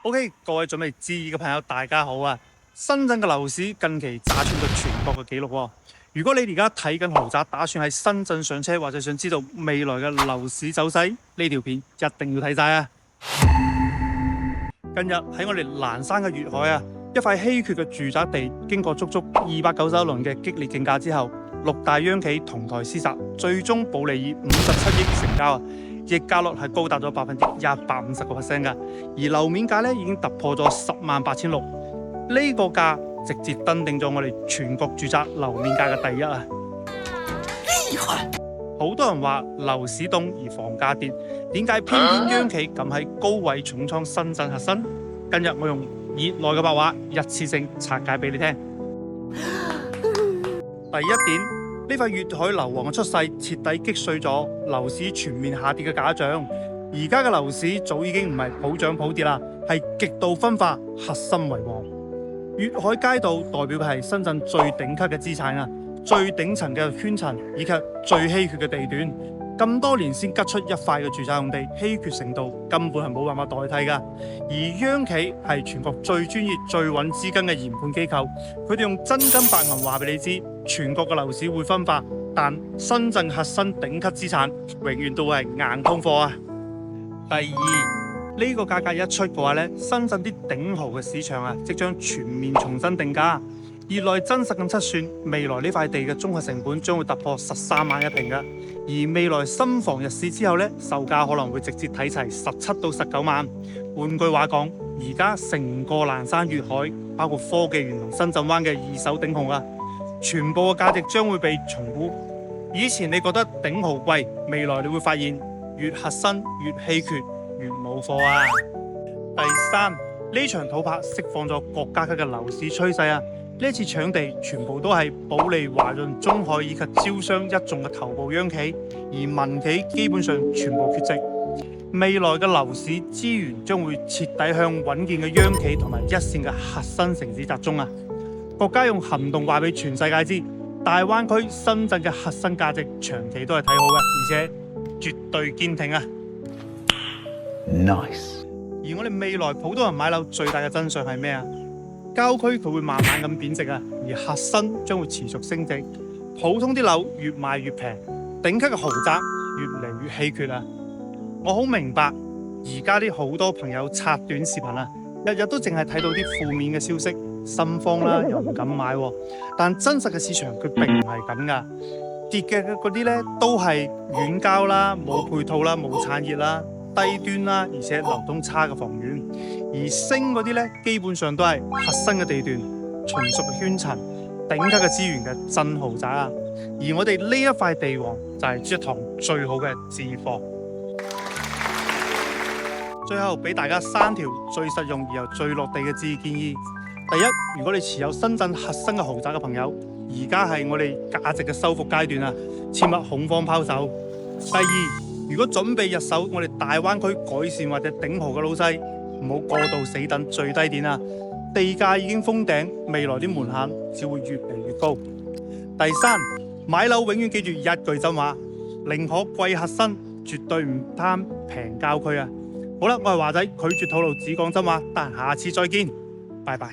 OK， 各位準備置業嘅朋友，大家好啊！深圳嘅樓市近期炸穿咗全國嘅紀錄喎。如果你而家睇緊豪宅，打算喺深圳上車，或者想知道未來嘅樓市走勢，呢條片一定要睇晒啊！近日喺我哋蘭山嘅粵海啊，一塊稀缺嘅住宅地，經過足足291輪嘅激烈競價之後，6大央企同台廝殺，最終保利以57億成交啊！溢價率係高達咗150%㗎，而樓面價咧已經突破咗108600，呢個價直接登定咗我哋全國住宅樓面價嘅第一啊！厲害！好多人話樓市凍而房價跌，點解偏偏央企敢喺高位重創深圳核心？今日我用業內嘅白話一次性拆解俾你聽。第一點。呢塊粵海樓王嘅出世，徹底擊碎咗樓市全面下跌嘅假象。而家嘅樓市早已經唔係普漲普跌啦，係極度分化，核心為王。粵海街道代表嘅係深圳最頂級嘅資產啊，最頂層嘅圈層以及最稀缺嘅地段。咁多年先吉出一塊嘅住宅用地，稀缺程度根本係冇辦法代替㗎。而央企係全國最專業、最穩資金嘅研判機構，佢哋用真金白銀話俾你知，全國嘅樓市會分化，但深圳核心頂級資產永遠都會係硬通貨啊。第二，呢個價格一出嘅話呢，深圳啲頂豪嘅市場啊，即將全面重新定價。業內真實咁測算，未來呢塊地嘅綜合成本將會突破13萬一平㗎，而未來新房入市之後呢，售價可能會直接睇齊17到19萬。換句話講，而家成個蘭山粵海，包括科技園同深圳灣嘅二手頂豪啊，全部嘅價值將會被重估。以前你覺得頂豪貴，未來你會發現越核心越稀缺越冇貨啊。第三，呢場土拍釋放咗國家級嘅樓市趨勢啊！呢次搶地全部都係保利、華潤、中海以及招商一眾嘅頭部央企，而民企基本上全部缺席。未來嘅樓市資源將會徹底向穩健嘅央企同埋一線嘅核心城市集中啊！國家用行動話俾全世界知，大灣區深圳嘅核心價值長期都係睇好嘅，而且絕對堅挺啊 Nice。而我哋未來普通人買樓最大嘅真相係咩啊？郊區佢會慢慢咁貶值啊，而核心將會持續升值。普通啲樓越賣越平，頂級嘅豪宅越嚟越稀缺啊！我好明白而家啲好多朋友刷短視頻啊，日日都淨係睇到啲負面嘅消息，心慌啦，又唔敢買喎。但真實嘅市場佢並唔係咁噶，跌嘅嗰啲呢都係遠郊啦、冇配套啦、冇產業啦、低端啦，而且流通差嘅房源。而升嗰啲呢，基本上都係核心嘅地段、純屬嘅圈層、頂級嘅資源嘅真豪宅啊！而我哋呢一塊地王就係一堂最好嘅置業課。最後俾大家3條最實用而又最落地嘅置業建議。第一，如果你持有深圳核心嘅豪宅嘅朋友，而家係我哋價值嘅修復階段啊，切勿恐慌拋售。第二，如果準備入手我哋大灣區改善或者頂豪嘅老細，唔好過度死等最低點啊！地價已經封頂，未來啲門檻只會越嚟越高。第三，買樓永遠記住一句真話：寧可貴核心，絕對唔貪平郊區啊！好啦，我係華仔，拒絕透露，只講真話，得閒下次再見，拜拜。